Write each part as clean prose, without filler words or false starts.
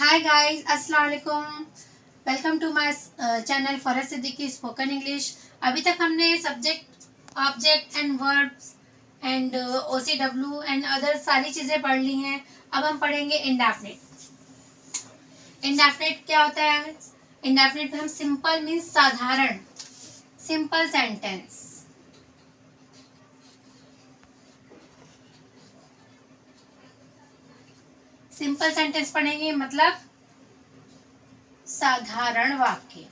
हाय guys, अस्सलाम वालेकुम। Welcome to my channel Farhat Siddiqui spoken English. अभी तक हमने subject, object and verbs and OCW and other सारी चीज़ें पढ़ ली हैं। अब हम पढ़ेंगे इंडेफिनिट। इंडेफिनिट क्या होता है? इंडेफिनिट में हम सिंपल मीन्स साधारण, सिंपल सेंटेंस। सिंपल सेंटेंस पढ़ेंगे मतलब साधारण वाक्य।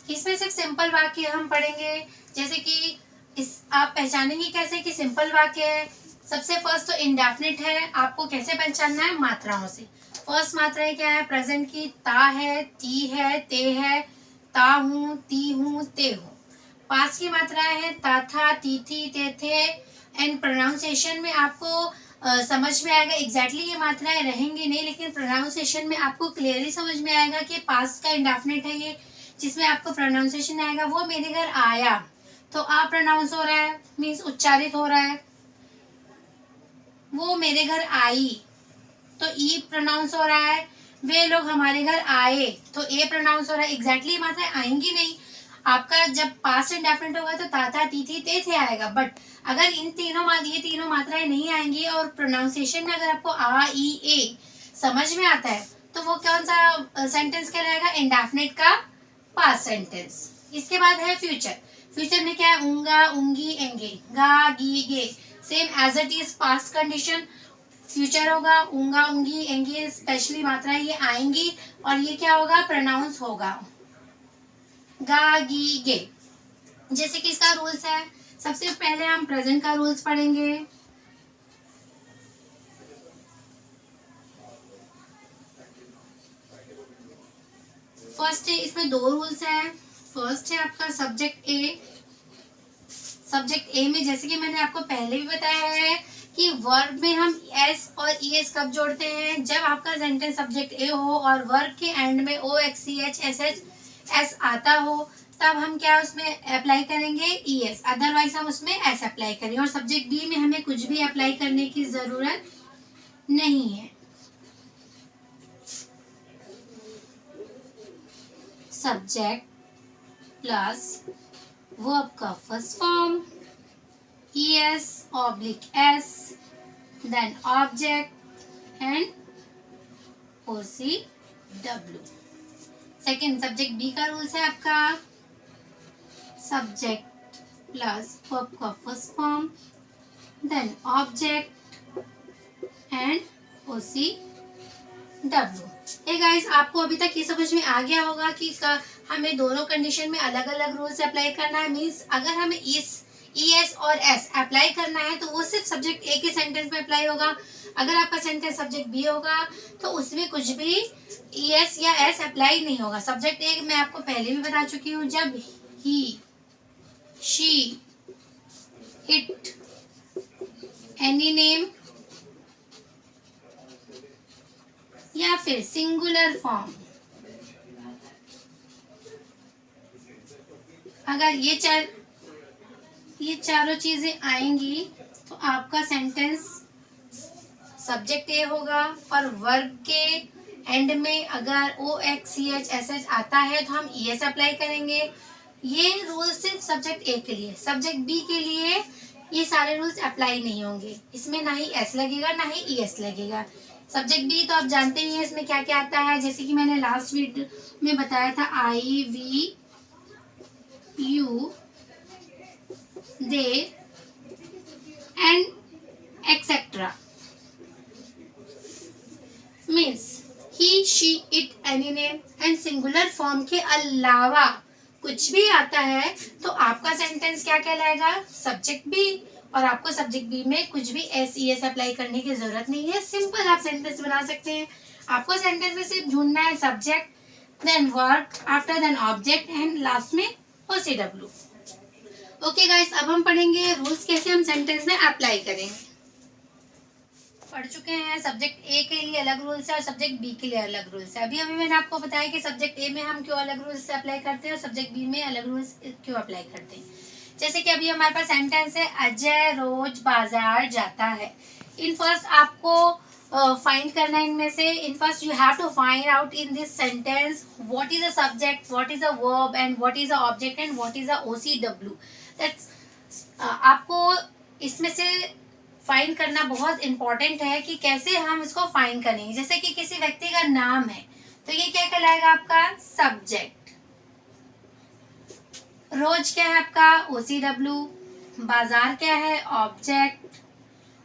इसमें सिर्फ सिंपल वाक्य हम पढ़ेंगे, जैसे कि इस आप पहचानेंगे कैसे कि सिंपल वाक्य है। सबसे फर्स्ट तो इंडेफिनिट है, आपको कैसे पहचानना है? मात्राओं से। फर्स्ट मात्राएं क्या है? प्रेजेंट की ता है, ती है, ते है, ता हूँ, ती हूँ, ते हूँ। पास्ट की मात्राएं हैं ता था, ती थी, ते थे। एंड प्रोनाउंसिएशन में आपको समझ में आएगा। एग्जैक्टली ये मात्राएं रहेंगी नहीं, लेकिन प्रोनाउंसिएशन में आपको क्लियरली समझ में आएगा कि पास्ट का इंडेफिनिट है ये, जिसमें आपको प्रोनाउंसिएशन आएगा। वो मेरे घर आया तो आ प्रोनाउंस हो रहा है, मीन्स उच्चारित हो रहा है। वो मेरे घर आई तो ई प्रोनाउंस हो रहा है। वे लोग हमारे घर आए तो ए प्रोनाउंस हो रहा है। एग्जैक्टली मात्राएं आएंगी नहीं। आपका जब पास्ट इंडेफिनिट होगा तो ता था, ती थी, ते थे आएगा। बट अगर ये तीनों मात्राएं नहीं आएंगी और प्रोनाउंसिएशन में अगर आपको आ ई ए समझ में आता है तो वो कौन सा सेंटेंस कहलाएगा? इंडेफिनिट का पास्ट सेंटेंस। इसके बाद है फ्यूचर। फ्यूचर में क्या है? ऊंगा, ऊंगी, एंगे, गा, गी, गे। Same as it is past condition. Future होगा, ऊंगा, ऊंगी, एंगे, स्पेशली मात्राएं ये आएंगी और ये क्या होगा? प्रोनाउंस होगा, गा, गी, गे। जैसे कि इसका रूल्स है, सबसे पहले हम प्रेजेंट का रूल्स पढ़ेंगे। फर्स्ट है, इसमें दो रूल्स हैं। फर्स्ट है आपका सब्जेक्ट ए। सब्जेक्ट ए में जैसे कि मैंने आपको पहले भी बताया है कि वर्ब में हम एस और ईएस कब जोड़ते हैं? जब आपका सेंटेंस सब्जेक्ट ए हो और वर्ब के एंड में O X C H S H S आता हो, तब हम क्या उसमें अप्लाई करेंगे? ईएस। अदरवाइज हम उसमें एस अप्लाई करेंगे। और सब्जेक्ट बी में हमें कुछ भी अप्लाई करने की जरूरत नहीं है। सब्जेक्ट प्लस वर्ब का first form ES oblique S, then object and OCW। Second subject B का रूल्स है आपका सब्जेक्ट प्लस वर्ब का first form, then object and OCW। Hey guys, आपको अभी तक ये समझ में आ गया होगा कि हमें दोनों कंडीशन में अलग अलग रूल्स अप्लाई करना है। मीन्स अगर हमें इस ES और S अप्लाई करना है तो वो सिर्फ सब्जेक्ट ए के सेंटेंस में अप्लाई होगा। अगर आपका सेंटेंस सब्जेक्ट बी होगा तो उसमें कुछ भी ES या S अप्लाई नहीं होगा। सब्जेक्ट ए मैं आपको पहले भी बता चुकी हूँ, जब ही, शी, इट, एनी नेम या फिर सिंगुलर फॉर्म, अगर ये चारों चीजें आएंगी तो आपका सेंटेंस सब्जेक्ट ए होगा। और वर्ब के एंड में अगर OXCH आता है तो हम ES अप्लाई करेंगे। ये रूल सिर्फ सब्जेक्ट ए के लिए। सब्जेक्ट बी के लिए ये सारे रूल्स अप्लाई नहीं होंगे। इसमें ना ही S लगेगा ना ही ES लगेगा। सब्जेक्ट बी तो आप जानते ही हैं इसमें क्या क्या आता है, जैसे कि मैंने लास्ट वीडियो में बताया था, I, we, you, they and etc। Means he, she, it, any name and singular form के अलावा कुछ भी आता है तो आपका सेंटेंस क्या कहलाएगा? Subject B. और आपको सब्जेक्ट बी में कुछ भी SES अप्लाई करने की जरूरत नहीं है। सिंपल आप सेंटेंस बना सकते हैं। आपको सेंटेंस में सिर्फ ढूंढना है subject, then verb, after then object and last में OCW। ओके गाइस, अब हम पढ़ेंगे रूल्स कैसे हम सेंटेंस में अप्लाई करेंगे। पढ़ चुके हैं सब्जेक्ट ए के लिए अलग रूल्स है और सब्जेक्ट बी के लिए अलग रूल्स है। अभी मैंने आपको बताया कि सब्जेक्ट ए में हम क्यों अलग रूल्स अप्लाई करते हैं और सब्जेक्ट बी में अलग रूल्स क्यों अप्लाई करते हैं। जैसे कि अभी हमारे पास सेंटेंस है अजय रोज बाजार जाता है। इन फर्स्ट आपको फाइंड करना है इनमें से। In first you have to find out in this sentence what is a subject, what is a verb and what is a object and what is a OCW। That's आपको इसमें से find करना बहुत important है कि कैसे हम इसको फाइंड करेंगे। जैसे कि किसी व्यक्ति का नाम है तो ये क्या कहलाएगा आपका सब्जेक्ट। रोज क्या है आपका OCW, बाजार क्या है ऑब्जेक्ट,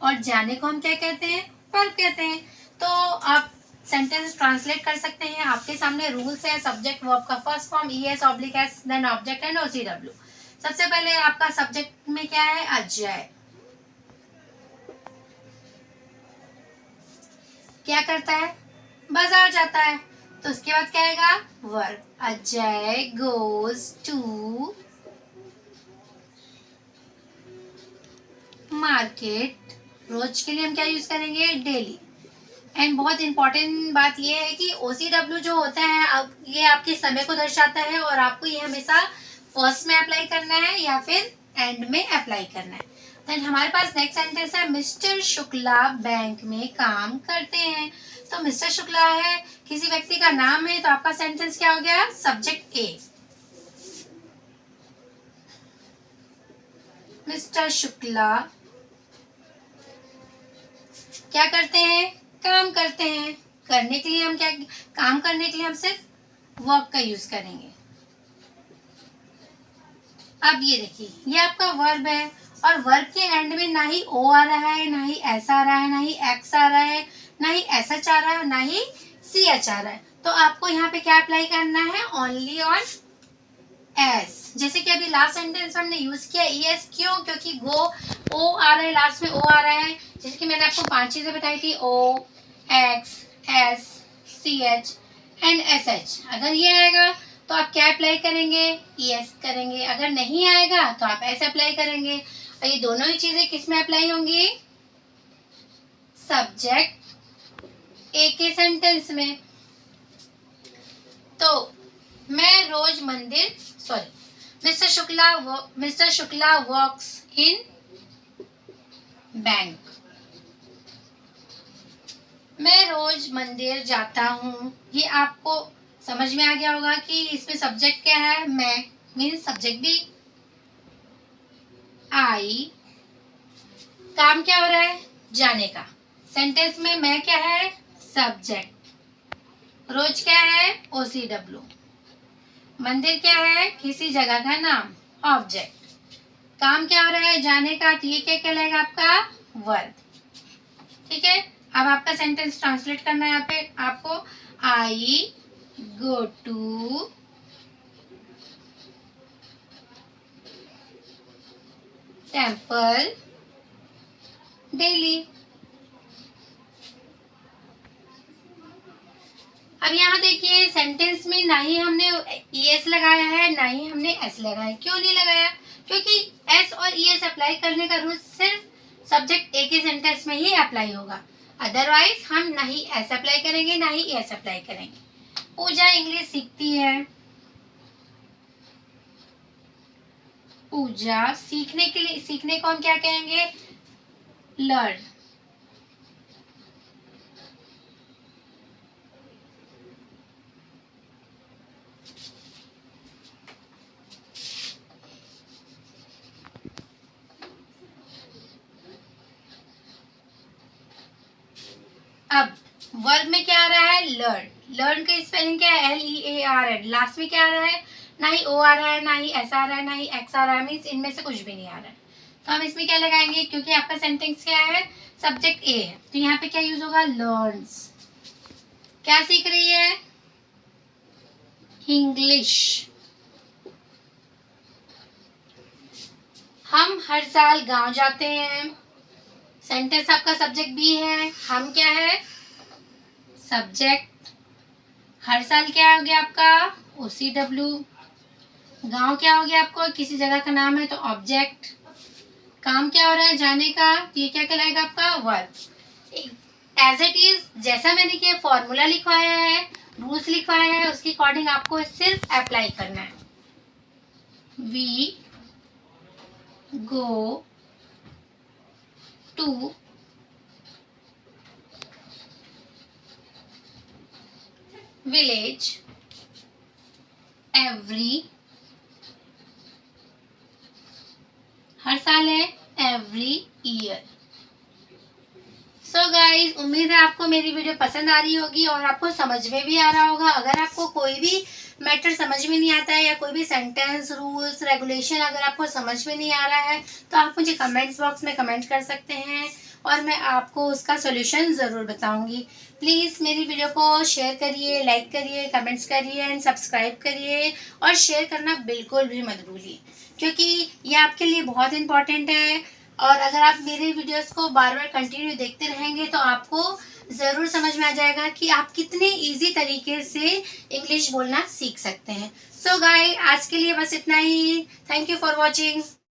और जाने को हम क्या कहते हैं वर्ब कहते हैं। तो आप सेंटेंस ट्रांसलेट कर सकते हैं। आपके सामने रूल्स है सब्जेक्ट वर्ब का first form ES/S then object and OCW। सबसे पहले आपका सब्जेक्ट में क्या है अजय, क्या करता है बाजार जाता है। तो उसके बाद क्या आएगा verb, Ajay goes to market. रोज के लिए हम क्या यूज करेंगे डेली। एंड बहुत इंपॉर्टेंट बात ये है कि OCW जो होता है अब ये आपके समय को दर्शाता है और आपको ये हमेशा फर्स्ट में अप्लाई करना है या फिर एंड में अप्लाई करना है। देन हमारे पास नेक्स्ट सेंटेंस है मिस्टर शुक्ला बैंक में काम करते हैं। तो मिस्टर शुक्ला है किसी व्यक्ति का नाम है तो आपका सेंटेंस क्या हो गया सब्जेक्ट A। मिस्टर शुक्ला क्या करते हैं काम करते हैं। करने के लिए हम क्या काम करने के लिए हम सिर्फ वर्ब का यूज करेंगे। अब ये देखिए ये आपका वर्ब है और वर्ब के एंड में ना ही O आ रहा है, ना ही S आ रहा है, ना ही X आ रहा है, ना ही SH आ रहा है, ना ही CH आ रहा है। तो आपको यहाँ पे क्या अप्लाई करना है ओनली ऑन S। जैसे कि अभी लास्ट सेंटेंस हमने यूज किया ES, क्यों क्योंकि गो O आ रहा है, लास्ट में O आ रहा है। जैसे कि मैंने आपको 5 चीजें बताई थी O, X, S, CH and SH। अगर ये आएगा तो आप क्या अप्लाई करेंगे ES करेंगे, अगर नहीं आएगा तो आप S अप्लाई करेंगे। और ये दोनों ही चीजें किस में अप्लाई होंगी सब्जेक्ट A के सेंटेंस में। तो मैं रोज मंदिर mister Shukla works in bank. मैं रोज मंदिर जाता हूँ। ये आपको समझ में आ गया होगा कि इसमें सब्जेक्ट क्या है मैं, मीन्स सब्जेक्ट भी आई, काम क्या हो रहा है जाने का। सेंटेंस में मैं क्या है सब्जेक्ट, रोज क्या है OCW, मंदिर क्या है किसी जगह का नाम ऑब्जेक्ट, काम क्या हो रहा है जाने का। तो ये क्या कहलाएगा आपका वर्ब। ठीक है, अब आपका सेंटेंस ट्रांसलेट करना है। यहाँ पे आपको आई गो टू टेम्पल डेली। अब यहाँ देखिए सेंटेंस में ना ही हमने ES लगाया है ना ही हमने S लगाया है। क्यों नहीं लगाया, क्योंकि S और ES अप्लाई करने का रूल सिर्फ सब्जेक्ट A के सेंटेंस में ही अप्लाई होगा। अदरवाइज हम ना ही S अप्लाई करेंगे ना ही ES अप्लाई करेंगे। पूजा इंग्लिश सीखती है। पूजा सीखने के लिए, सीखने को हम क्या कहेंगे लर्न। अब वर्ब में क्या आ रहा है लर्न। लर्न का स्पेलिंग क्या है LEARN। लास्ट में क्या आ रहा है ना ही O आ रहा है, ना ही S आ रहा है, ना ही X आ रहा है, मीन्स इनमें से कुछ भी नहीं आ रहा है। तो हम इसमें क्या लगाएंगे, क्योंकि आपका सेंटेंस क्या है सब्जेक्ट A है तो यहाँ पे क्या यूज होगा लर्न्स। क्या सीख रही है इंग्लिश। हम हर साल गांव जाते हैं। सेंटेंस आपका सब्जेक्ट B है, हम क्या है सब्जेक्ट। हर साल क्या हो गया आपका OCW। गांव क्या हो गया आपको किसी जगह का नाम है तो ऑब्जेक्ट। काम क्या हो रहा है जाने का, तो ये क्या कहलाएगा आपका वर्ब। एज इट इज जैसा मैंने किया फॉर्मूला लिखवाया है, रूल्स लिखवाया है, उसके अकॉर्डिंग आपको सिर्फ अप्लाई करना है। We go to village every, हर साल है, every year। सो गाइज, उम्मीद है आपको मेरी वीडियो पसंद आ रही होगी और आपको समझ में भी आ रहा होगा। अगर आपको कोई भी मैटर समझ में नहीं आता है या कोई भी सेंटेंस, रूल्स, रेगुलेशन अगर आपको समझ में नहीं आ रहा है तो आप मुझे कमेंट्स बॉक्स में कमेंट कर सकते हैं और मैं आपको उसका सॉल्यूशन ज़रूर बताऊंगी। प्लीज़ मेरी वीडियो को शेयर करिए, लाइक करिए, कमेंट्स करिए एंड सब्सक्राइब करिए और शेयर करना बिल्कुल भी मत भूलिए, क्योंकि ये आपके लिए बहुत इम्पॉर्टेंट है। और अगर आप मेरे वीडियोस को बार बार कंटिन्यू देखते रहेंगे तो आपको ज़रूर समझ में आ जाएगा कि आप कितने इजी तरीके से इंग्लिश बोलना सीख सकते हैं। सो गाइस, आज के लिए बस इतना ही। Thank you for watching.